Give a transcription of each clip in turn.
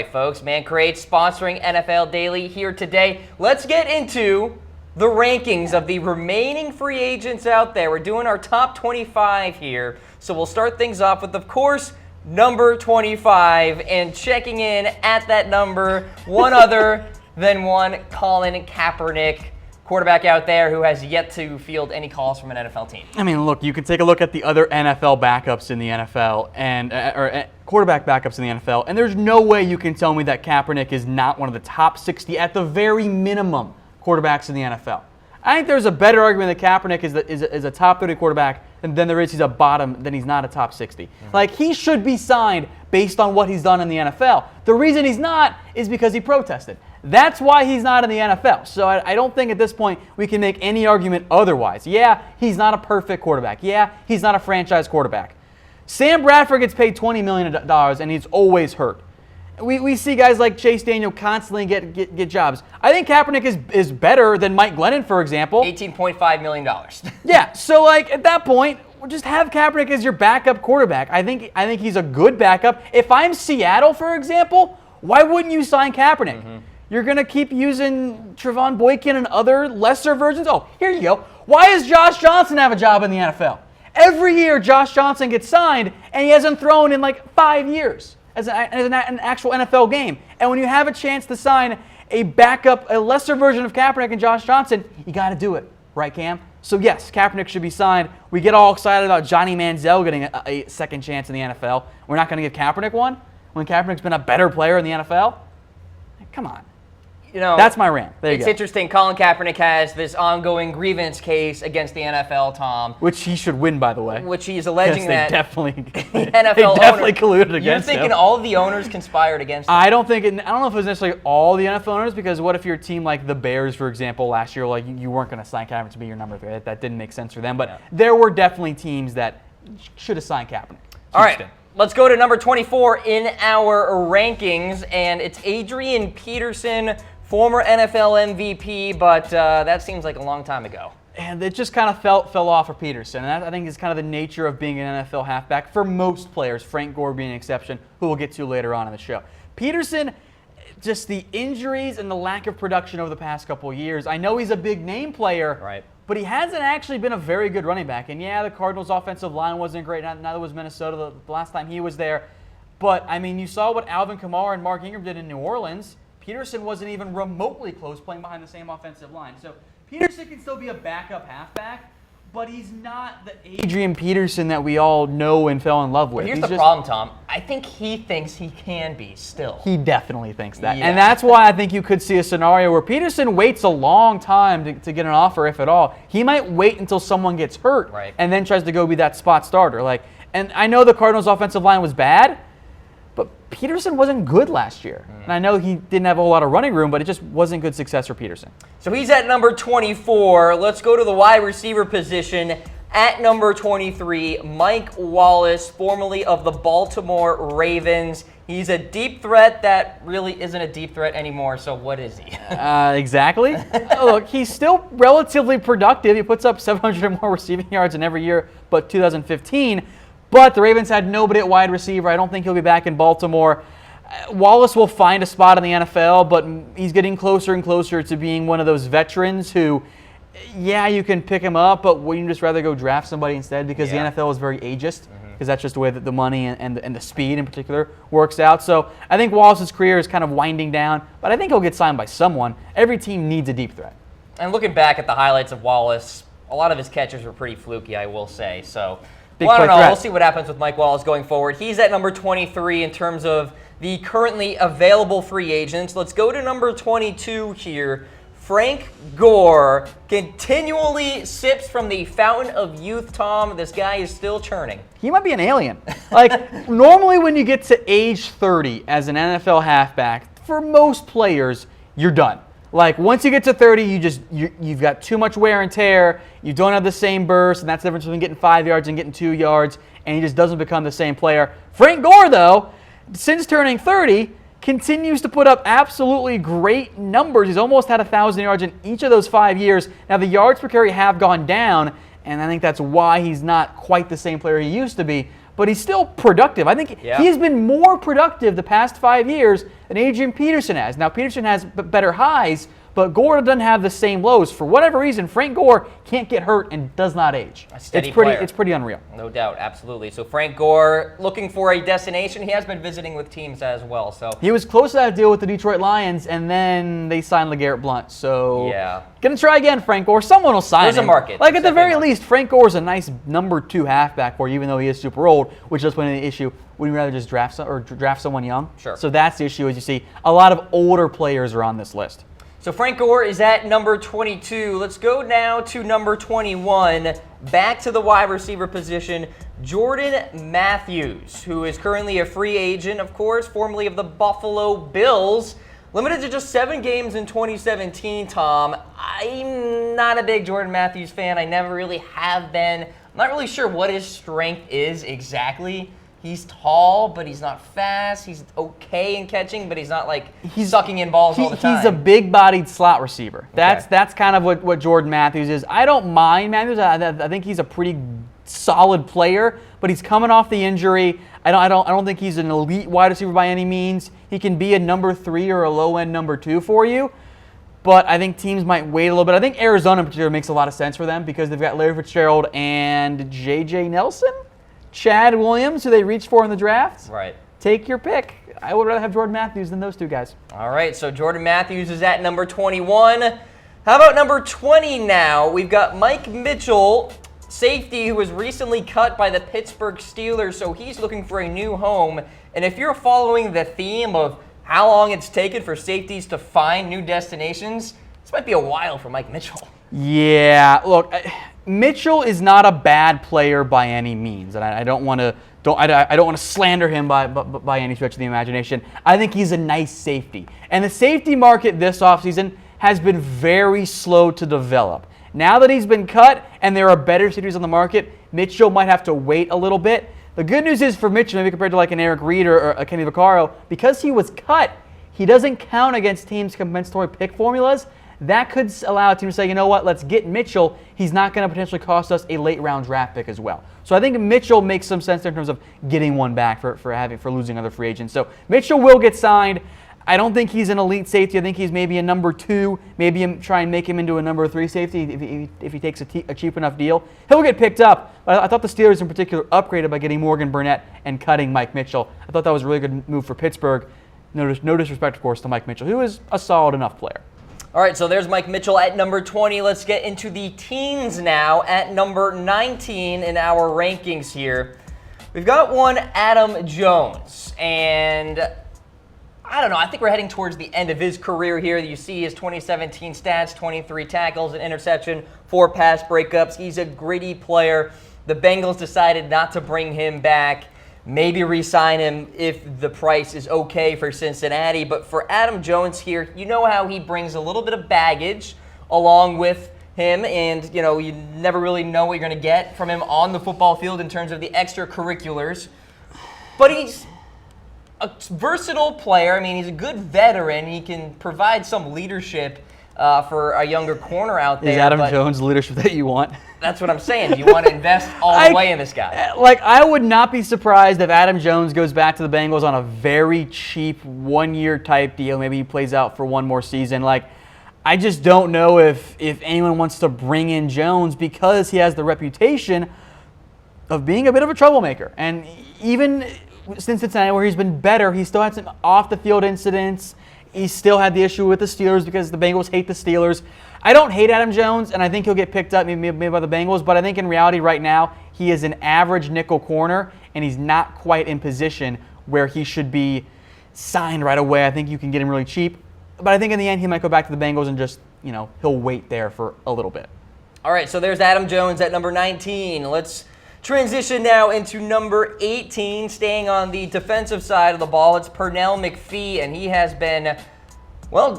right, folks. Man Creates sponsoring NFL Daily here today. Let's get into the rankings of the remaining free agents out there. We're doing our top 25 here. So we'll start things off with, of course, number 25. And checking in at that number, one other than one Colin Kaepernick, quarterback out there who has yet to field any calls from an NFL team. I mean, look, you can take a look at the other NFL backups in the NFL and quarterback backups in the NFL, and there's no way you can tell me that Kaepernick is not one of the top 60 at the very minimum quarterbacks in the NFL. I think there's a better argument that Kaepernick is a top 30 quarterback than there is he's a bottom, than he's not a top 60. Like, he should be signed based on what he's done in the NFL. The reason he's not is because he protested. That's why he's not in the NFL. So I don't think at this point we can make any argument otherwise. Yeah, he's not a perfect quarterback. Yeah, he's not a franchise quarterback. Sam Bradford gets paid $20 million and he's always hurt. We see guys like Chase Daniel constantly get jobs. I think Kaepernick is better than Mike Glennon, for example. $18.5 million. Yeah, so like at that point, just have Kaepernick as your backup quarterback. I think he's a good backup. If I'm Seattle, for example, why wouldn't you sign Kaepernick? You're going to keep using Trevon Boykin and other lesser versions? Oh, here you go. Why does Josh Johnson have a job in the NFL? Every year, Josh Johnson gets signed, and he hasn't thrown in like 5 years as an actual NFL game. And when you have a chance to sign a backup, a lesser version of Kaepernick and Josh Johnson, you got to do it. Right, Cam? So, yes, Kaepernick should be signed. We get all excited about Johnny Manziel getting a second chance in the NFL. We're not going to give Kaepernick one when Kaepernick's been a better player in the NFL? Come on. You know, that's my rant. There you go. It's interesting. Colin Kaepernick has this ongoing grievance case against the NFL, Tom. Which he should win, by the way. Which he's alleging that the NFL they definitely colluded against him. You're thinking all of the owners conspired against him? I don't know if it was necessarily all the NFL owners, because what if your team like the Bears, for example, last year, like you weren't going to sign Kaepernick to be your number 3. That didn't make sense for them. But there were definitely teams that should have signed Kaepernick. All right. Let's go to number 24 in our rankings, and it's Adrian Peterson, former NFL MVP, but that seems like a long time ago. And it just kind of fell off for Peterson. And that, I think, is kind of the nature of being an NFL halfback for most players, Frank Gore being an exception, who we'll get to later on in the show. Peterson, just the injuries and the lack of production over the past couple of years. I know he's a big name player, right, but he hasn't actually been a very good running back. And yeah, the Cardinals' offensive line wasn't great. Neither was Minnesota the last time he was there. But, I mean, you saw what Alvin Kamara and Mark Ingram did in New Orleans. Peterson wasn't even remotely close playing behind the same offensive line. So Peterson can still be a backup halfback, but he's not the Adrian Peterson that we all know and fell in love with. But here's the problem, Tom. I think he thinks he can be still. He definitely thinks that. Yeah. And that's why I think you could see a scenario where Peterson waits a long time to get an offer, if at all. He might wait until someone gets hurt and then tries to go be that spot starter. And I know the Cardinals' offensive line was bad, but Peterson wasn't good last year. And I know he didn't have a whole lot of running room, but it just wasn't good success for Peterson. So he's at number 24. Let's go to the wide receiver position. At number 23, Mike Wallace, formerly of the Baltimore Ravens. He's a deep threat that really isn't a deep threat anymore, so what is he? Exactly. Look, he's still relatively productive. He puts up 700 or more receiving yards in every year but 2015. But the Ravens had nobody at wide receiver. I don't think he'll be back in Baltimore. Wallace will find a spot in the NFL, but he's getting closer and closer to being one of those veterans who, yeah, you can pick him up, but wouldn't you just rather go draft somebody instead? Because the NFL is very ageist, because that's just the way that the money and the speed in particular works out. So I think Wallace's career is kind of winding down, but I think he'll get signed by someone. Every team needs a deep threat. And looking back at the highlights of Wallace, a lot of his catches were pretty fluky, I will say. So well, I don't know. We'll see what happens with Mike Wallace going forward. He's at number 23 in terms of the currently available free agents. Let's go to number 22 here. Frank Gore continually sips from the fountain of youth, Tom. This guy is still churning. He might be an alien. Normally when you get to age 30 as an NFL halfback, for most players, you're done. Once you get to 30, you've got too much wear and tear. You don't have the same burst, and that's the difference between getting 5 yards and getting 2 yards, and he just doesn't become the same player. Frank Gore, though, since turning 30, continues to put up absolutely great numbers. He's almost had 1,000 yards in each of those 5 years. Now, the yards per carry have gone down, and I think that's why he's not quite the same player he used to be. but he's still productive. I think he has been more productive the past 5 years than Adrian Peterson has. Now, Peterson has better highs, but Gore doesn't have the same lows. For whatever reason, Frank Gore can't get hurt and does not age. It's pretty unreal. No doubt, absolutely. So Frank Gore looking for a destination. He has been visiting with teams as well. So he was close to that deal with the Detroit Lions, and then they signed LeGarrette Blount. So gonna try again, Frank Gore. Someone will sign him. There's a market. Like at the very least, Frank Gore's a nice number 2 halfback for you, even though he is super old, which is one of the issue. Would you rather just draft someone young? Sure. So that's the issue, as you see. A lot of older players are on this list. So Frank Gore is at number 22. Let's go now to number 21. Back to the wide receiver position, Jordan Matthews, who is currently a free agent, of course, formerly of the Buffalo Bills. Limited to just 7 games in 2017, Tom. I'm not a big Jordan Matthews fan. I never really have been. I'm not really sure what his strength is exactly. He's tall, but he's not fast. He's okay in catching, but he's not like sucking in balls all the time. He's a big-bodied slot receiver. That's kind of what Jordan Matthews is. I don't mind Matthews. I think he's a pretty solid player, but he's coming off the injury. I don't think he's an elite wide receiver by any means. He can be a number 3 or a low-end number 2 for you, but I think teams might wait a little bit. I think Arizona in particular makes a lot of sense for them because they've got Larry Fitzgerald and J.J. Nelson. Chad Williams, who they reached for in the draft. Right. Take your pick. I would rather have Jordan Matthews than those 2 guys. All right, so Jordan Matthews is at number 21. How about number 20 now? We've got Mike Mitchell, safety, who was recently cut by the Pittsburgh Steelers, so he's looking for a new home. And if you're following the theme of how long it's taken for safeties to find new destinations, this might be a while for Mike Mitchell. Yeah, look, Mitchell is not a bad player by any means, and I don't want to slander him by any stretch of the imagination. I think he's a nice safety, and the safety market this offseason has been very slow to develop. Now that he's been cut and there are better safeties on the market, Mitchell might have to wait a little bit. The good news is for Mitchell, maybe compared to like an Eric Reid or a Kenny Vaccaro, because he was cut, he doesn't count against teams' compensatory pick formulas. That could allow a team to say, you know what, let's get Mitchell. He's not going to potentially cost us a late-round draft pick as well. So I think Mitchell makes some sense in terms of getting one back for losing other free agents. So Mitchell will get signed. I don't think he's an elite safety. I think he's maybe a number 2, maybe try and make him into a number 3 safety if he takes a cheap enough deal. He'll get picked up. But I thought the Steelers in particular upgraded by getting Morgan Burnett and cutting Mike Mitchell. I thought that was a really good move for Pittsburgh. No disrespect, of course, to Mike Mitchell, who is a solid enough player. All right, so there's Mike Mitchell at number 20. Let's get into the teens now at number 19 in our rankings here. We've got one Adam Jones, and I don't know, I think we're heading towards the end of his career here. You see his 2017 stats, 23 tackles, an interception, 4 pass breakups. He's a gritty player. The Bengals decided not to bring him back. Maybe re-sign him if the price is okay for Cincinnati. But for Adam Jones here, you know how he brings a little bit of baggage along with him. And, you know, you never really know what you're going to get from him on the football field in terms of the extracurriculars. But he's a versatile player. I mean, he's a good veteran. He can provide some leadership for a younger corner out there. Is Adam Jones the leadership that you want? That's what I'm saying. You want to invest all the way in this guy. I would not be surprised if Adam Jones goes back to the Bengals on a very cheap 1-year type deal. Maybe he plays out for 1 more season. I just don't know if anyone wants to bring in Jones because he has the reputation of being a bit of a troublemaker. And even since Cincinnati, where he's been better, he still had some off-the-field incidents. He still had the issue with the Steelers because the Bengals hate the Steelers. I don't hate Adam Jones, and I think he'll get picked up maybe by the Bengals, but I think in reality right now he is an average nickel corner, and he's not quite in position where he should be signed right away. I think you can get him really cheap, but I think in the end he might go back to the Bengals and just, he'll wait there for a little bit. All right, so there's Adam Jones at number 19. Let's transition now into number 18, staying on the defensive side of the ball. It's Pernell McPhee, and he has been,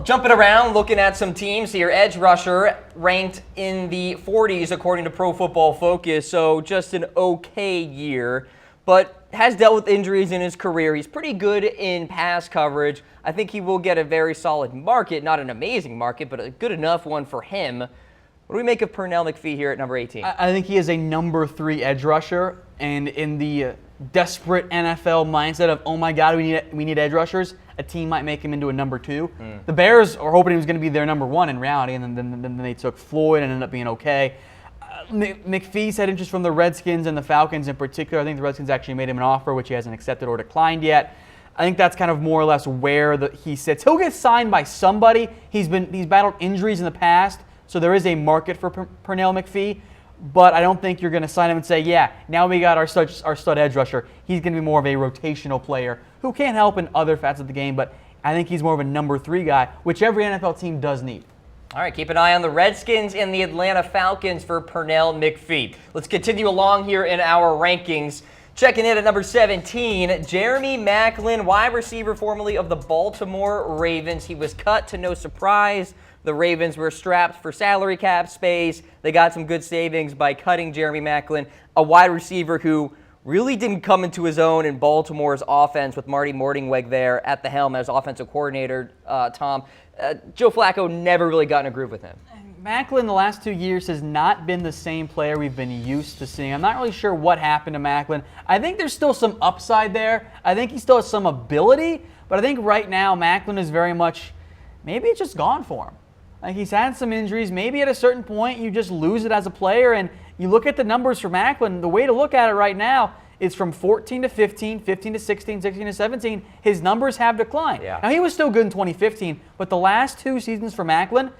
jumping around, looking at some teams here. Edge rusher ranked in the 40s according to Pro Football Focus, so just an okay year, but has dealt with injuries in his career. He's pretty good in pass coverage. I think he will get a very solid market, not an amazing market, but a good enough one for him. What do we make of Pernell McPhee here at number 18? I think he is a number 3 edge rusher, and in the desperate NFL mindset of, oh my God, we need edge rushers, a team might make him into a number 2. The Bears are hoping he was going to be their number 1 in reality, and then they took Floyd and ended up being okay. McPhee's had interest from the Redskins and the Falcons in particular. I think the Redskins actually made him an offer, which he hasn't accepted or declined yet. I think that's kind of more or less where he sits. He'll get signed by somebody. He's battled injuries in the past, so there is a market for Pernell McPhee. But I don't think you're going to sign him and say, yeah, now we got our stud edge rusher. He's going to be more of a rotational player who can help in other facets of the game, but I think he's more of a number 3 guy, which every NFL team does need. All right, keep an eye on the Redskins and the Atlanta Falcons for Pernell McPhee. Let's continue along here in our rankings. Checking in at number 17, Jeremy Maclin, wide receiver formerly of the Baltimore Ravens. He was cut to no surprise. The Ravens were strapped for salary cap space. They got some good savings by cutting Jeremy Maclin, a wide receiver who really didn't come into his own in Baltimore's offense with Marty Mornhinweg there at the helm as offensive coordinator, Tom. Joe Flacco never really got in a groove with him. Maclin the last 2 years has not been the same player we've been used to seeing. I'm not really sure what happened to Maclin. I think there's still some upside there. I think he still has some ability, but I think right now Maclin is very much, maybe it's just gone for him. Like, he's had some injuries. Maybe at a certain point you just lose it as a player, and you look at the numbers for Maclin. The way to look at it right now is from 14 to 15, 15 to 16, 16 to 17. His numbers have declined. Yeah. Now, he was still good in 2015, but the last 2 seasons for Maclin,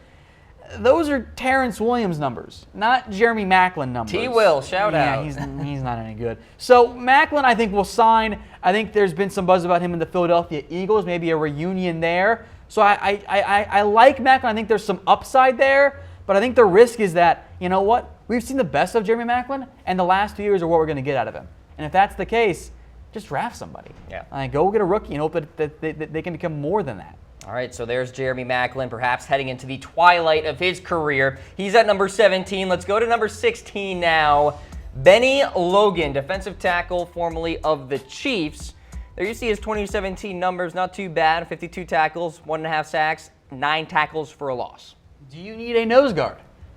those are Terrence Williams numbers, not Jeremy Maclin numbers. T-Will, shout out. Yeah, he's not any good. So Maclin, I think, will sign. I think there's been some buzz about him in the Philadelphia Eagles, maybe a reunion there. So I like Maclin. I think there's some upside there, but I think the risk is that, you know what? We've seen the best of Jeremy Maclin, and the last 2 years are what we're going to get out of him. And if that's the case, just draft somebody. Yeah. Go get a rookie and hope that they can become more than that. All right, so there's Jeremy Maclin, perhaps heading into the twilight of his career. He's at number 17. Let's go to number 16 now. Bennie Logan, defensive tackle formerly of the Chiefs. There you see his 2017 numbers, not too bad. 52 tackles, 1.5 sacks, 9 tackles for a loss. Do you need a nose guard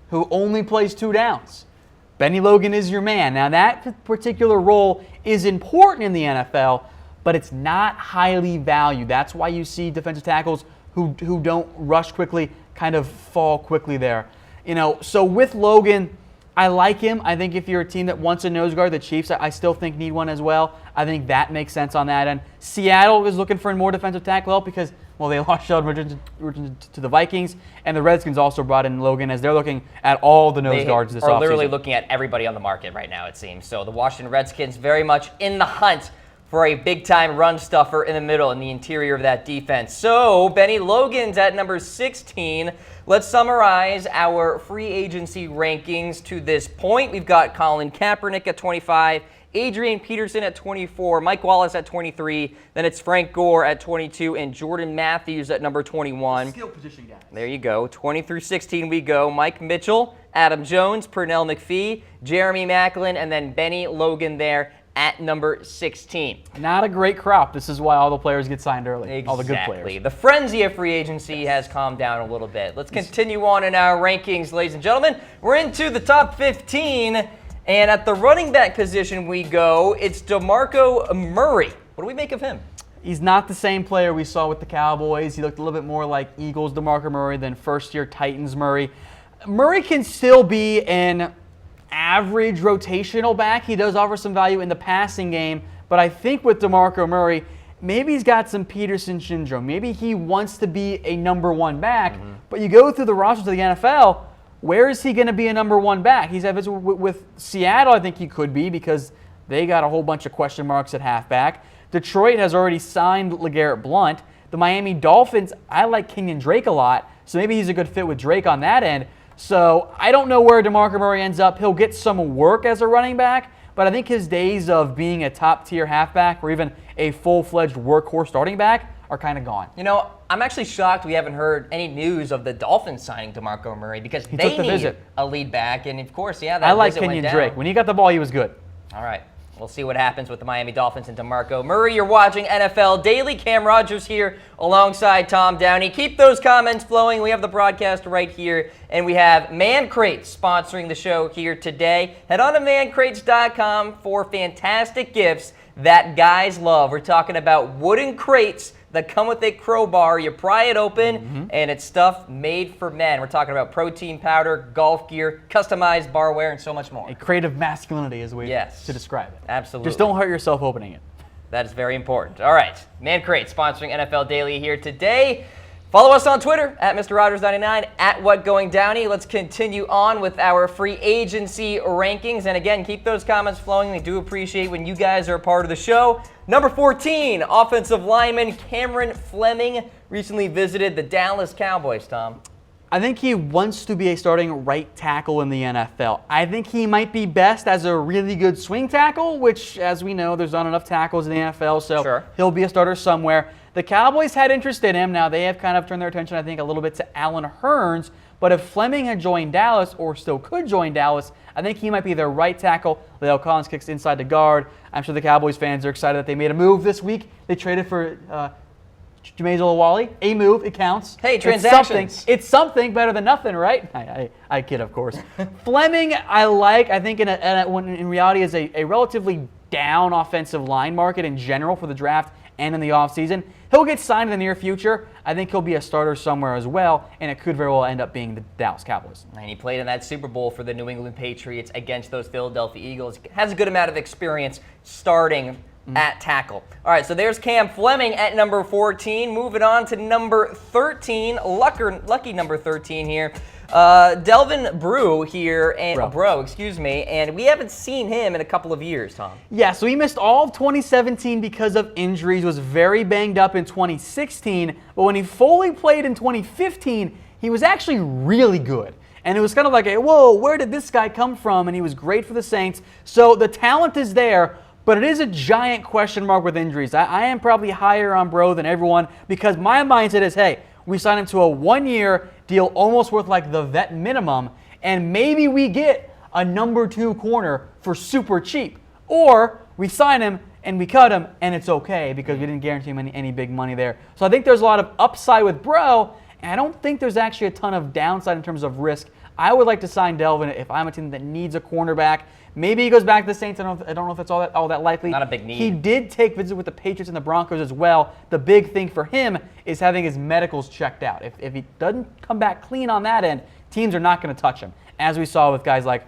who only plays 2 downs? Bennie Logan is your man. Now, that particular role is important in the NFL, but it's not highly valued. That's why you see defensive tackles who don't rush quickly kind of fall quickly there. So with Logan, I like him. I think if you're a team that wants a nose guard, the Chiefs, I still think need one as well. I think that makes sense on that end. Seattle is looking for more defensive tackle help because, well, they lost Sheldon Richardson to the Vikings, and the Redskins also brought in Logan as they're looking at all the nose guards this offseason. They are literally looking at everybody on the market right now, it seems. So the Washington Redskins very much in the hunt for a big-time run stuffer in the middle in the interior of that defense. So Bennie Logan's at number 16. Let's summarize our free agency rankings to this point. We've got Colin Kaepernick at 25, Adrian Peterson at 24, Mike Wallace at 23, then it's Frank Gore at 22, and Jordan Matthews at number 21. Skill position guys. There you go. 20 through 16 we go. Mike Mitchell, Adam Jones, Pernell McPhee, Jeremy Maclin, and then Bennie Logan there at number 16. Not a great crop. This is why all the players get signed early. Exactly. All the good players. The frenzy of free agency has calmed down a little bit. Let's continue on in our rankings, ladies and gentlemen. We're into the top 15, and at the running back position we go. It's DeMarco Murray. What do we make of him? He's not the same player we saw with the Cowboys. He looked a little bit more like Eagles DeMarco Murray than first-year Titans Murray. Murray can still be an average rotational back. He does offer some value in the passing game, but I think with DeMarco Murray, maybe he's got some Peterson syndrome. Maybe he wants to be a number 1 back, but you go through the rosters of the NFL, where is he going to be a number 1 back? He's had with Seattle, I think he could be because they got a whole bunch of question marks at halfback. Detroit has already signed LeGarrette Blount. The Miami Dolphins, I like Kenyon Drake a lot, so maybe he's a good fit with Drake on that end. So I don't know where DeMarco Murray ends up. He'll get some work as a running back, but I think his days of being a top-tier halfback or even a full-fledged workhorse starting back are kind of gone. I'm actually shocked we haven't heard any news of the Dolphins signing DeMarco Murray because He they took the need visit. a lead back, and of course, that I like visit went Kenyon down. Drake. When he got the ball, he was good. All right. We'll see what happens with the Miami Dolphins and DeMarco Murray. You're watching NFL Daily. Cam Rogers here alongside Tom Downey. Keep those comments flowing. We have the broadcast right here, and we have Man Crates sponsoring the show here today. Head on to mancrates.com for fantastic gifts that guys love. We're talking about wooden crates that come with a crowbar. You pry it open, and it's stuff made for men. We're talking about protein powder, golf gear, customized barware, and so much more. A crate of masculinity is a way to describe it. Absolutely. Just don't hurt yourself opening it. That is very important. All right, Man Crate sponsoring NFL Daily here today. Follow us on Twitter at Mr. Rogers99, at WhatGoingDowney. Let's continue on with our free agency rankings. And again, keep those comments flowing. We do appreciate when you guys are a part of the show. Number 14, offensive lineman Cameron Fleming recently visited the Dallas Cowboys, Tom. I think he wants to be a starting right tackle in the NFL. I think he might be best as a really good swing tackle, which, as we know, there's not enough tackles in the NFL, so he'll be a starter somewhere. The Cowboys had interest in him. Now, they have kind of turned their attention, I think, a little bit to Allen Hurns, but if Fleming had joined Dallas, or still could join Dallas, I think he might be their right tackle. Leo Collins kicks inside the guard. I'm sure the Cowboys fans are excited that they made a move this week. They traded for Jameis Olawale. A move, it counts. Hey, transactions. It's something better than nothing, right? I kid, of course. Fleming, I like. I think in reality is a relatively down offensive line market in general for the draft and in the offseason. He'll get signed in the near future. I think he'll be a starter somewhere as well, and it could very well end up being the Dallas Cowboys. And he played in that Super Bowl for the New England Patriots against those Philadelphia Eagles. Has a good amount of experience starting at tackle. All right, so there's Cam Fleming at number 14. Moving on to number 13, lucky number 13 here. Delvin Breaux here, and Breaux, excuse me, and we haven't seen him in a couple of years, Tom. Yeah, so he missed all of 2017 because of injuries, was very banged up in 2016, but when he fully played in 2015, he was actually really good. And it was kind of like, whoa, where did this guy come from? And he was great for the Saints. So the talent is there, but it is a giant question mark with injuries. I am probably higher on Breaux than everyone because my mindset is, hey, we signed him to a one-year deal almost worth like the vet minimum, and maybe we get a number 2 corner for super cheap. Or we sign him and we cut him and it's okay because we didn't guarantee him any big money there. So I think there's a lot of upside with Breaux, and I don't think there's actually a ton of downside in terms of risk. I would like to sign Delvin if I'm a team that needs a cornerback. Maybe he goes back to the Saints. I don't know if it's all that likely. Not a big need. He did take visits with the Patriots and the Broncos as well. The big thing for him is having his medicals checked out. If he doesn't come back clean on that end, teams are not going to touch him, as we saw with guys like,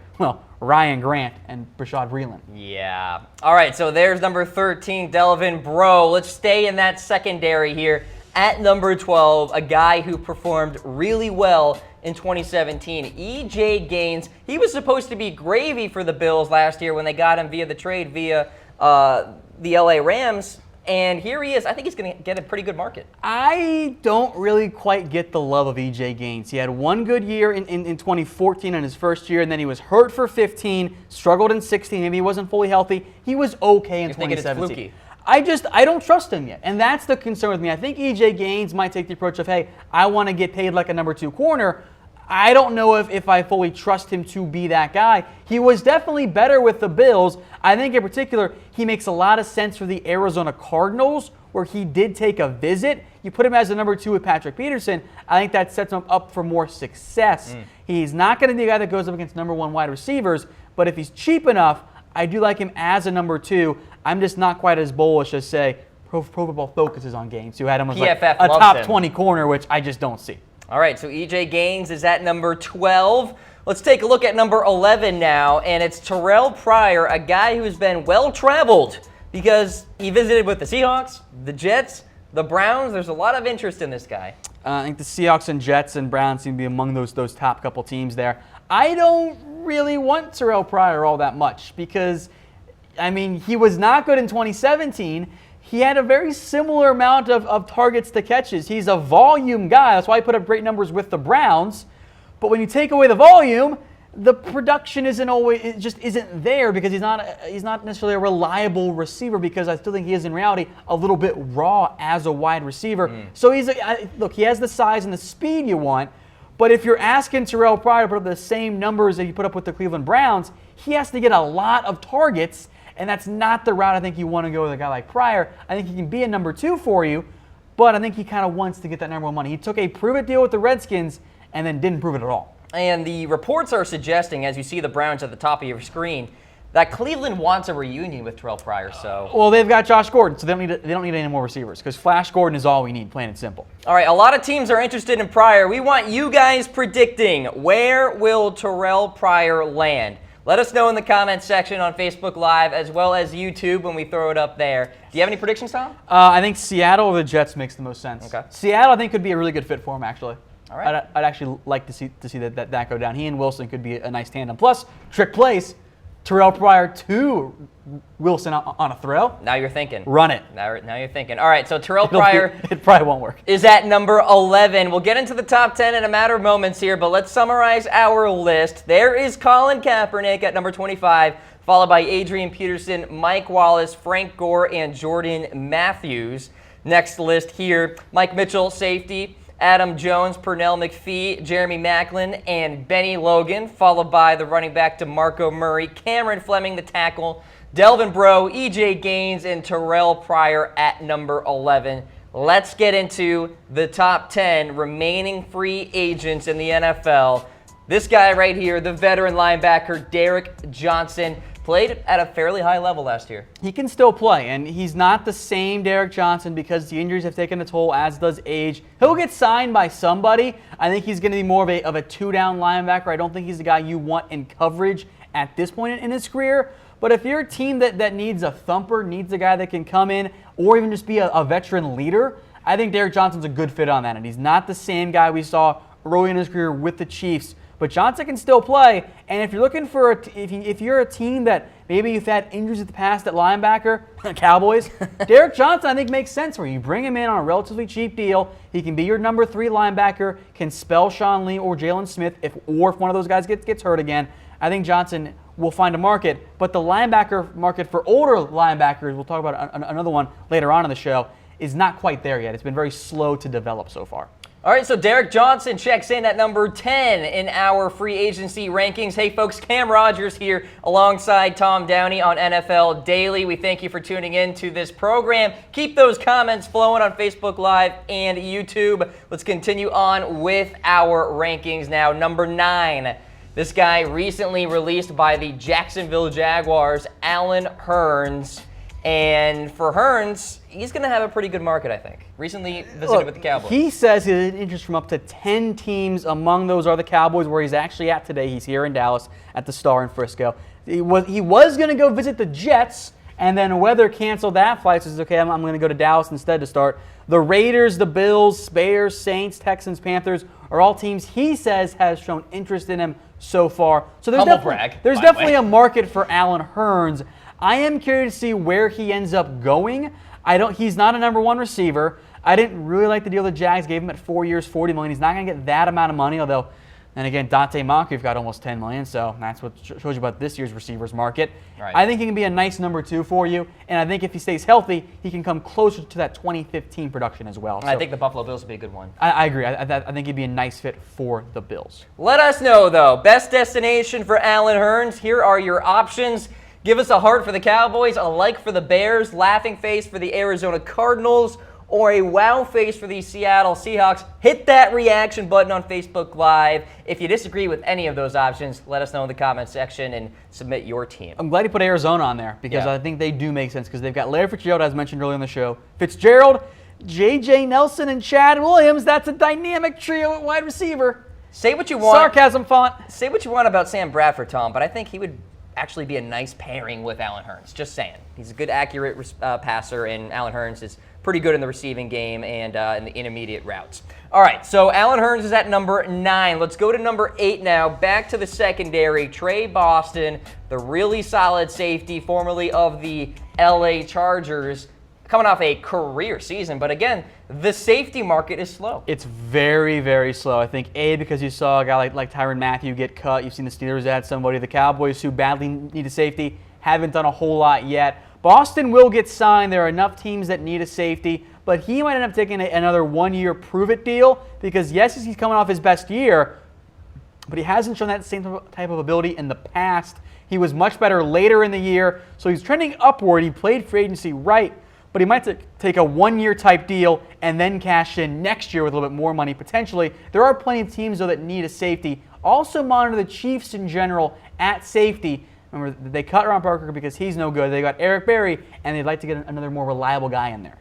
Ryan Grant and Bashaud Breeland. Yeah. All right, so there's number 13, Delvin Breaux. Let's stay in that secondary here. At number 12, a guy who performed really well in 2017, E.J. Gaines. He was supposed to be gravy for the Bills last year when they got him via the trade via the L.A. Rams, and here he is. I think he's going to get a pretty good market. I don't really quite get the love of E.J. Gaines. He had one good year in 2014 in his first year, and then he was hurt for 15, struggled in 16. Maybe he wasn't fully healthy. He was okay in 2017. I don't trust him yet, and that's the concern with me. I think E.J. Gaines might take the approach of, hey, I want to get paid like a number 2 corner. I don't know if I fully trust him to be that guy. He was definitely better with the Bills. I think in particular, he makes a lot of sense for the Arizona Cardinals, where he did take a visit. You put him as a number 2 with Patrick Peterson, I think that sets him up for more success. He's not going to be a guy that goes up against number 1 wide receivers, but if he's cheap enough, I do like him as a number 2. I'm just not quite as bullish as, say, Pro Football Focus is on Gaines, who had him as like a top 20 corner, which I just don't see. All right, so E.J. Gaines is at number 12. Let's take a look at number 11 now, and it's Terrell Pryor, a guy who's been well-traveled because he visited with the Seahawks, the Jets, the Browns. There's a lot of interest in this guy. I think the Seahawks and Jets and Browns seem to be among those top couple teams there. I don't really want Terrell Pryor all that much because, he was not good in 2017. He had a very similar amount of targets to catches. He's a volume guy. That's why he put up great numbers with the Browns. But when you take away the volume, the production isn't there because he's not necessarily a reliable receiver, because I still think he is in reality a little bit raw as a wide receiver. So look, he has the size and the speed you want, but if you're asking Terrell Pryor to put up the same numbers that he put up with the Cleveland Browns, he has to get a lot of targets, and that's not the route I think you want to go with a guy like Pryor. I think he can be a number 2 for you, but I think he kind of wants to get that number 1 money. He took a prove-it deal with the Redskins and then didn't prove it at all. And the reports are suggesting, as you see the Browns at the top of your screen, That Cleveland wants a reunion with Terrell Pryor, so. Well, they've got Josh Gordon, so they don't need any more receivers because Flash Gordon is all we need, plain and simple. All right, a lot of teams are interested in Pryor. We want you guys predicting, where will Terrell Pryor land? Let us know in the comments section on Facebook Live as well as YouTube when we throw it up there. Do you have any predictions, Tom? I think Seattle or the Jets makes the most sense. Okay. Seattle, I think, could be a really good fit for him, actually. All right. I'd actually like to see that go down. He and Wilson could be a nice tandem. Plus, trick plays, Terrell Pryor to Wilson on a throw. Now you're thinking. Run it. Now you're thinking. All right, so Terrell Pryor it probably won't work. is at number 11. We'll get into the top 10 in a matter of moments here, but let's summarize our list. There is Colin Kaepernick at number 25, followed by Adrian Peterson, Mike Wallace, Frank Gore, and Jordan Matthews. Next list here, Mike Mitchell, safety, Adam Jones, Pernell McPhee, Jeremy Maclin, and Bennie Logan, followed by the running back DeMarco Murray, Cameron Fleming, the tackle, Delvin Breaux, EJ Gaines, and Terrell Pryor at number 11. Let's get into the top 10 remaining free agents in the NFL. This guy right here, the veteran linebacker, Derrick Johnson, played at a fairly high level last year. He can still play, and he's not the same Derrick Johnson because the injuries have taken a toll, as does age. He'll get signed by somebody. I think he's going to be more of a two-down linebacker. I don't think he's the guy you want in coverage at this point in his career. But if you're a team that needs a thumper, needs a guy that can come in, or even just be a veteran leader, I think Derrick Johnson's a good fit on that. And he's not the same guy we saw early in his career with the Chiefs. But Johnson can still play, and if you're looking for if you're a team that maybe you've had injuries in the past at linebacker, Cowboys, Derrick Johnson I think makes sense where you bring him in on a relatively cheap deal. He can be your number 3 linebacker, can spell Sean Lee or Jalen Smith if one of those guys gets hurt again. I think Johnson will find a market, but the linebacker market for older linebackers, we'll talk about another one later on in the show, is not quite there yet. It's been very slow to develop so far. All right, so Derrick Johnson checks in at number 10 in our free agency rankings. Hey, folks, Cam Rogers here alongside Tom Downey on NFL Daily. We thank you for tuning in to this program. Keep those comments flowing on Facebook Live and YouTube. Let's continue on with our rankings now. Number 9, this guy recently released by the Jacksonville Jaguars, Allen Hurns. And for Hurns, he's going to have a pretty good market, I think. Recently visited with the Cowboys. He says he has interest from up to 10 teams. Among those are the Cowboys, where he's actually at today. He's here in Dallas at the Star in Frisco. He was going to go visit the Jets, and then weather canceled that flight. So he says, okay, I'm going to go to Dallas instead to start. The Raiders, the Bills, Bears, Saints, Texans, Panthers are all teams he says has shown interest in him so far. So there's definitely a market for Allen Hurns. I am curious to see where he ends up going. He's not a number 1 receiver. I didn't really like the deal the Jags gave him at 4 years, $40 million. He's not going to get that amount of money, although, then again, Dante Moncrief got almost $10 million, so that's what shows you about this year's receivers market. Right. I think he can be a nice number 2 for you, and I think if he stays healthy, he can come closer to that 2015 production as well. I think the Buffalo Bills would be a good one. I agree. I think he'd be a nice fit for the Bills. Let us know, though. Best destination for Allen Hurns. Here are your options. Give us a heart for the Cowboys, a like for the Bears, laughing face for the Arizona Cardinals, or a wow face for the Seattle Seahawks. Hit that reaction button on Facebook Live. If you disagree with any of those options, let us know in the comment section and submit your team. I'm glad you put Arizona on there because I think they do make sense because they've got Larry Fitzgerald, as mentioned earlier in the show, Fitzgerald, J.J. Nelson, and Chad Williams. That's a dynamic trio at wide receiver. Say what you want. Sarcasm font. Say what you want about Sam Bradford, Tom, but I think he would actually be a nice pairing with Allen Hurns. Just saying. He's a good, accurate passer, and Allen Hurns is pretty good in the receiving game and in the intermediate routes. All right, so Allen Hurns is at number 9. Let's go to number 8 now. Back to the secondary. Tre Boston, the really solid safety, formerly of the LA Chargers, coming off a career season. But again, the safety market is slow. It's very, very slow. I think, because you saw a guy like Tyrann Mathieu get cut. You've seen the Steelers add somebody. The Cowboys, who badly need a safety, haven't done a whole lot yet. Boston will get signed. There are enough teams that need a safety, but he might end up taking another 1-year prove-it deal because, yes, he's coming off his best year, but he hasn't shown that same type of ability in the past. He was much better later in the year, so he's trending upward. He played free agency right, but he might take a 1-year type deal and then cash in next year with a little bit more money potentially. There are plenty of teams, though, that need a safety. Also monitor the Chiefs in general at safety. Remember, they cut Ron Parker because he's no good. They got Eric Berry, and they'd like to get another more reliable guy in there.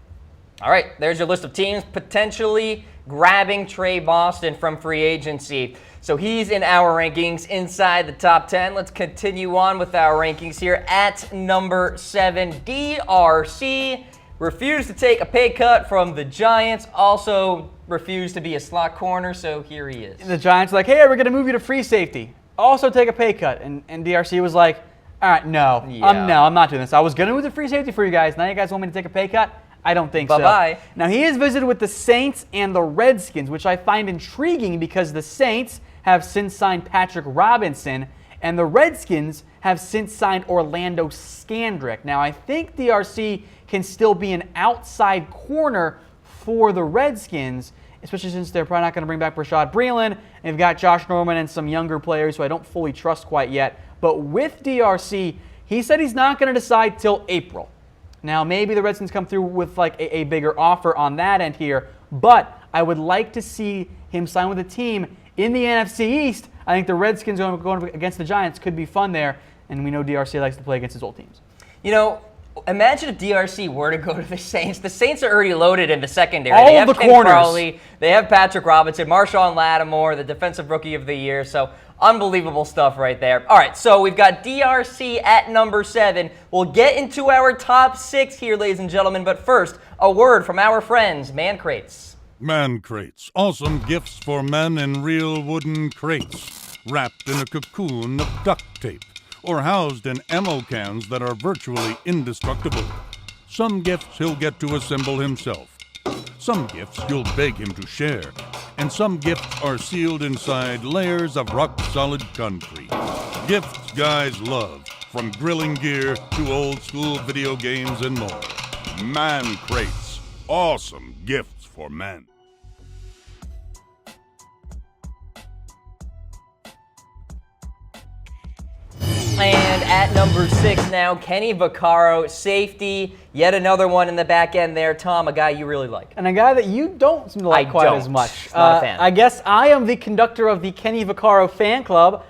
All right, there's your list of teams potentially grabbing Tre Boston from free agency. So he's in our rankings inside the top 10. Let's continue on with our rankings here. At number 7, DRC refused to take a pay cut from the Giants. Also refused to be a slot corner, so here he is. And the Giants are like, hey, we're going to move you to free safety. Also take a pay cut. And DRC was like, all right, no, I'm not doing this. I was going to move to free safety for you guys. Now you guys want me to take a pay cut? I don't think so. Bye-bye. Now, he has visited with the Saints and the Redskins, which I find intriguing because the Saints have since signed Patrick Robinson, and the Redskins have since signed Orlando Scandrick. Now, I think DRC can still be an outside corner for the Redskins, especially since they're probably not going to bring back Bashaud Breeland, and they've got Josh Norman and some younger players who I don't fully trust quite yet. But with DRC, he said he's not going to decide till April. Now, maybe the Redskins come through with like a bigger offer on that end here, but I would like to see him sign with a team in the NFC East. I think the Redskins going against the Giants could be fun there, and we know DRC likes to play against his old teams. You know, imagine if DRC were to go to the Saints. The Saints are already loaded in the secondary. All they have of the Ken corners. Crowley, they have Patrick Robinson, Marshawn Lattimore, the Defensive Rookie of the Year. So unbelievable stuff right there. All right, so we've got DRC at number 7. We'll get into our top 6 here, ladies and gentlemen. But first, a word from our friends, Man Crates. Man Crates, awesome gifts for men in real wooden crates, wrapped in a cocoon of duct tape, or housed in ammo cans that are virtually indestructible. Some gifts he'll get to assemble himself. Some gifts you'll beg him to share. And some gifts are sealed inside layers of rock-solid concrete. Gifts guys love, from grilling gear to old-school video games and more. Man Crates, awesome gifts for men. And at number 6 now, Kenny Vaccaro, safety. Yet another one in the back end there. Tom, a guy you really like. And a guy that you don't seem to like quite as much. Not a fan. I guess I am the conductor of the Kenny Vaccaro fan club.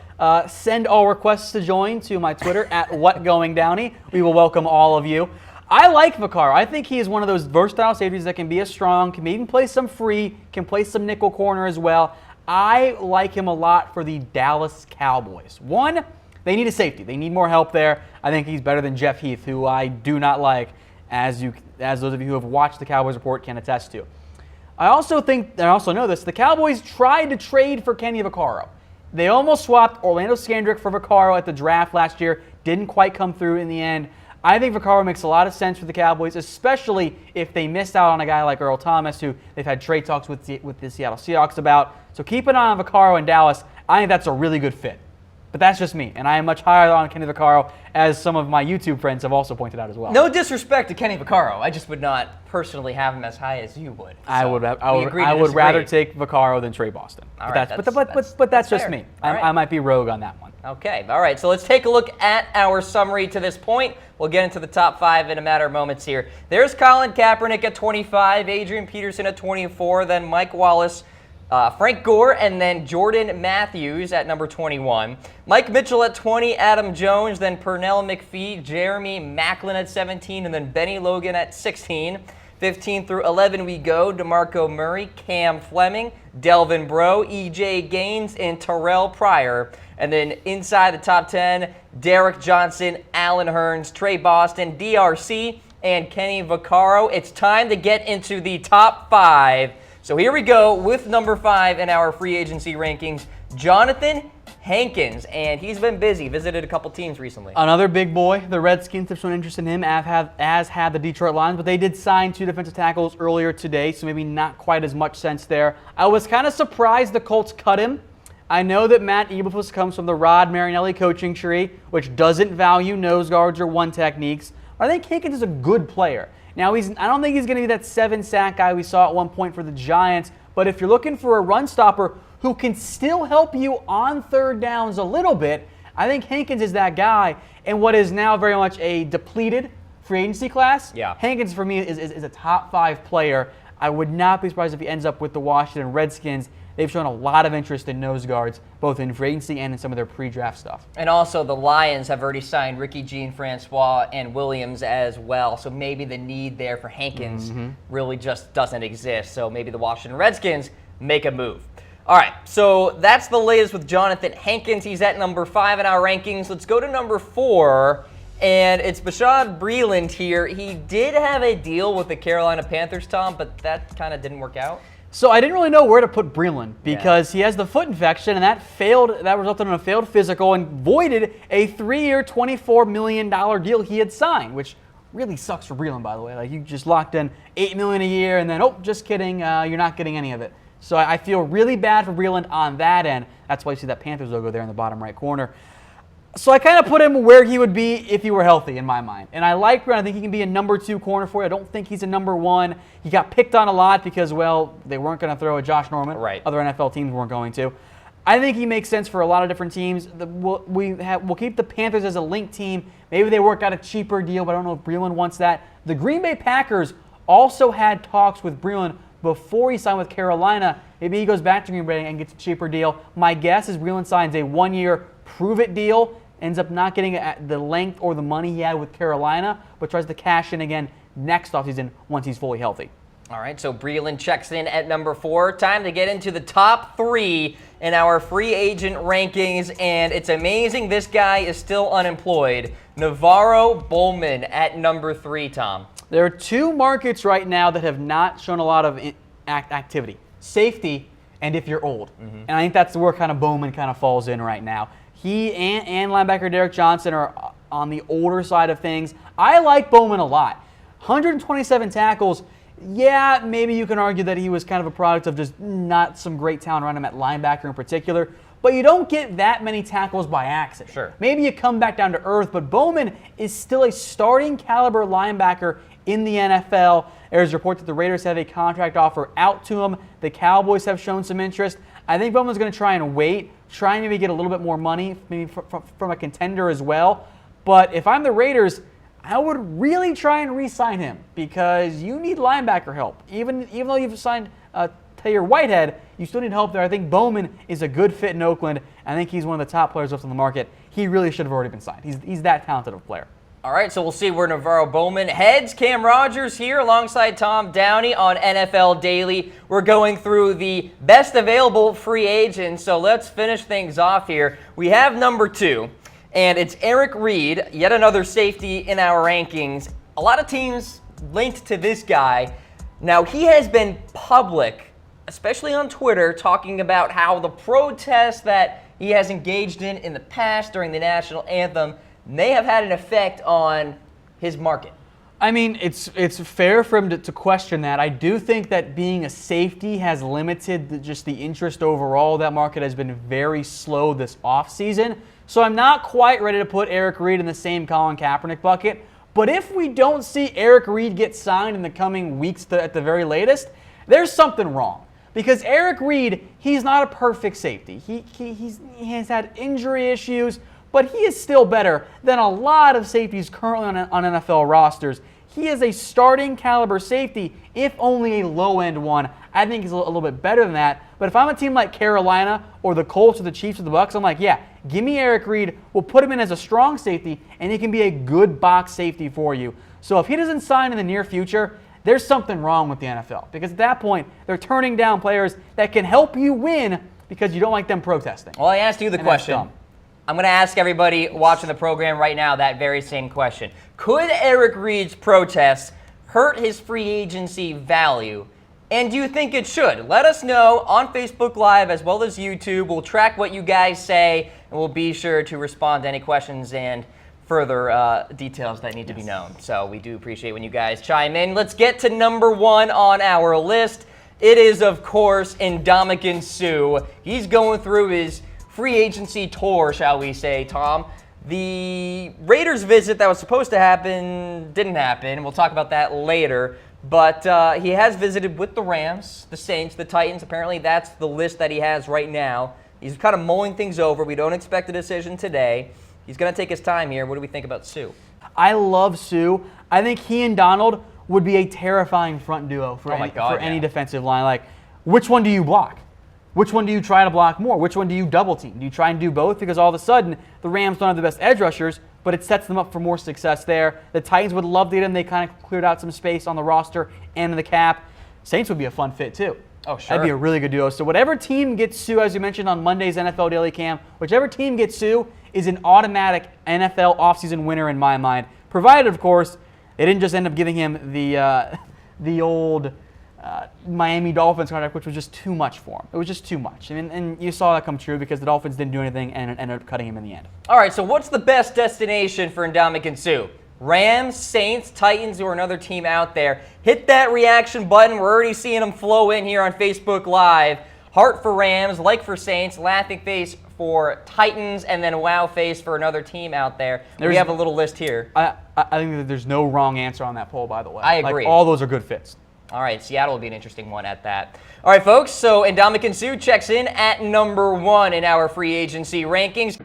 Send all requests to join to my Twitter at WhatGoingDowney. We will welcome all of you. I like Vaccaro. I think he is one of those versatile safeties that can be a strong, can even play some free, can play some nickel corner as well. I like him a lot for the Dallas Cowboys. One, they need a safety. They need more help there. I think he's better than Jeff Heath, who I do not like, as those of you who have watched the Cowboys report can attest to. I also know this, the Cowboys tried to trade for Kenny Vaccaro. They almost swapped Orlando Scandrick for Vaccaro at the draft last year. Didn't quite come through in the end. I think Vaccaro makes a lot of sense for the Cowboys, especially if they missed out on a guy like Earl Thomas, who they've had trade talks with the Seattle Seahawks about. So keep an eye on Vaccaro in Dallas. I think that's a really good fit. But that's just me, and I am much higher on Kenny Vaccaro, as some of my YouTube friends have also pointed out as well. No disrespect to Kenny Vaccaro. I just would not personally have him as high as you would. I would rather take Vaccaro than Tre Boston. All but right, that's just fair. me. Right. I might be rogue on that one. Okay, all right, so let's take a look at our summary to this point. We'll get into the top 5 in a matter of moments here. There's Colin Kaepernick at 25, Adrian Peterson at 24, then Mike Wallace, Frank Gore, and then Jordan Matthews at number 21. Mike Mitchell at 20, Adam Jones, then Pernell McPhee, Jeremy Maclin at 17, and then Bennie Logan at 16. 15 through 11 we go. DeMarco Murray, Cam Fleming, Delvin Breaux, EJ Gaines, and Terrell Pryor. And then inside the top 10, Derrick Johnson, Allen Hurns, Tre Boston, DRC, and Kenny Vaccaro. It's time to get into the top 5. So here we go with number 5 in our free agency rankings, Johnathan Hankins, and he's been busy, visited a couple teams recently. Another big boy. The Redskins have shown interest in him, as have the Detroit Lions, but they did sign 2 defensive tackles earlier today, so maybe not quite as much sense there. I was kind of surprised the Colts cut him. I know that Matt Eberflus comes from the Rod Marinelli coaching tree, which doesn't value nose guards or one techniques, but I think Hankins is a good player. Now, I don't think he's going to be that 7-sack guy we saw at one point for the Giants, but if you're looking for a run stopper who can still help you on third downs a little bit, I think Hankins is that guy. And what is now very much a depleted free agency class, Hankins for me is a top 5 player. I would not be surprised if he ends up with the Washington Redskins. they've shown a lot of interest in nose guards, both in free agency and in some of their pre-draft stuff. And also the Lions have already signed Ricky Jean-Francois and Williams as well, so maybe the need there for Hankins really just doesn't exist. So maybe the Washington Redskins make a move. All right, so that's the latest with Johnathan Hankins. He's at number 5 in our rankings. Let's go to number 4, and it's Bashaud Breeland here. He did have a deal with the Carolina Panthers, Tom, but that kind of didn't work out. So I didn't really know where to put Breeland because he has the foot infection, and that resulted in a failed physical and voided a 3-year, $24 million deal he had signed, which really sucks for Breeland, by the way. Like, you just locked in $8 million a year, and then, oh, just kidding, you're not getting any of it. So I feel really bad for Breeland on that end. That's why you see that Panthers logo there in the bottom right corner. So I kind of put him where he would be if he were healthy in my mind. And I like Breeland. I think he can be a number 2 corner for you. I don't think he's a number 1. He got picked on a lot because, well, they weren't going to throw a Josh Norman. Right. Other NFL teams weren't going to. I think he makes sense for a lot of different teams. We'll keep the Panthers as a link team. Maybe they work out a cheaper deal, but I don't know if Breeland wants that. The Green Bay Packers also had talks with Breeland before he signed with Carolina. Maybe he goes back to Green Bay and gets a cheaper deal. My guess is Breeland signs a 1-year prove-it deal, ends up not getting the length or the money he had with Carolina, but tries to cash in again next offseason once he's fully healthy. All right, so Breeland checks in at number 4. Time to get into the top 3 in our free agent rankings, and it's amazing this guy is still unemployed. NaVorro Bowman at number 3, Tom. There are 2 markets right now that have not shown a lot of activity. Safety and if you're old. And I think that's where kind of Bowman kind of falls in right now. He and linebacker Derrick Johnson are on the older side of things. I like Bowman a lot. 127 tackles. Yeah, maybe you can argue that he was kind of a product of just not some great talent around him at linebacker in particular. But you don't get that many tackles by accident. Sure. Maybe you come back down to earth, but Bowman is still a starting caliber linebacker in the NFL. There's a report that the Raiders have a contract offer out to him. The Cowboys have shown some interest. I think Bowman's going to try and wait, try and maybe get a little bit more money, maybe from a contender as well. But if I'm the Raiders, I would really try and re-sign him because you need linebacker help. Even though you've signed Taylor Whitehead, you still need help there. I think Bowman is a good fit in Oakland. I think he's one of the top players left on the market. He really should have already been signed. He's that talented of a player. All right, so we'll see where NaVorro Bowman heads. Cam Rodgers here alongside Tom Downey on NFL Daily. We're going through the best available free agents, so let's finish things off here. We have number 2, and it's Eric Reid, yet another safety in our rankings. A lot of teams linked to this guy. Now, he has been public, especially on Twitter, talking about how the protests that he has engaged in the past during the national anthem may have had an effect on his market. I mean, it's fair for him to question that. I do think that being a safety has limited just the interest overall. That market has been very slow this offseason. So I'm not quite ready to put Eric Reid in the same Colin Kaepernick bucket. But if we don't see Eric Reid get signed in the coming weeks at the very latest, there's something wrong. Because Eric Reid, he's not a perfect safety. He has had injury issues, but he is still better than a lot of safeties currently on NFL rosters. He is a starting caliber safety, if only a low-end one. I think he's a little bit better than that. But if I'm a team like Carolina or the Colts or the Chiefs or the Bucs, I'm like, yeah, give me Eric Reid. We'll put him in as a strong safety, and he can be a good box safety for you. So if he doesn't sign in the near future, there's something wrong with the NFL. Because at that point, they're turning down players that can help you win because you don't like them protesting. Well, I asked you the question. I'm going to ask everybody watching the program right now that very same question. Could Eric Reid's protests hurt his free agency value? And do you think it should? Let us know on Facebook Live as well as YouTube. We'll track what you guys say, and we'll be sure to respond to any questions and further details that need to be known. So we do appreciate when you guys chime in. Let's get to number 1 on our list. It is, of course, Ndamukong Suh. He's going through his free agency tour, shall we say, Tom. The Raiders visit that was supposed to happen didn't happen. We'll talk about that later. But he has visited with the Rams, the Saints, the Titans. Apparently that's the list that he has right now. He's kind of mulling things over. We don't expect a decision today. He's going to take his time here. What do we think about Suh? I love Suh. I think he and Donald would be a terrifying front duo for any defensive line. Like, which one do you block? Which one do you try to block more? Which one do you double team? Do you try and do both? Because all of a sudden, the Rams don't have the best edge rushers, but it sets them up for more success there. The Titans would love to get him. They kind of cleared out some space on the roster and in the cap. Saints would be a fun fit, too. Oh, sure. That'd be a really good duo. So whatever team gets Suh, as you mentioned on Monday's NFL Daily Cam, whichever team gets Suh is an automatic NFL offseason winner in my mind, provided, of course, they didn't just end up giving him the old Miami Dolphins contract, which was just too much for him. It was just too much. I mean, and you saw that come true because the Dolphins didn't do anything and ended up cutting him in the end. All right, so what's the best destination for Ndamukong Suh? Rams, Saints, Titans, or another team out there? Hit that reaction button. We're already seeing them flow in here on Facebook Live. Heart for Rams, like for Saints, laughing face for Titans, and then a wow face for another team out there. We have a little list here. I think that there's no wrong answer on that poll, by the way. I agree. Like, all those are good fits. All right, Seattle will be an interesting one at that. All right, folks, so Ndamukong Suh checks in at number 1 in our free agency rankings.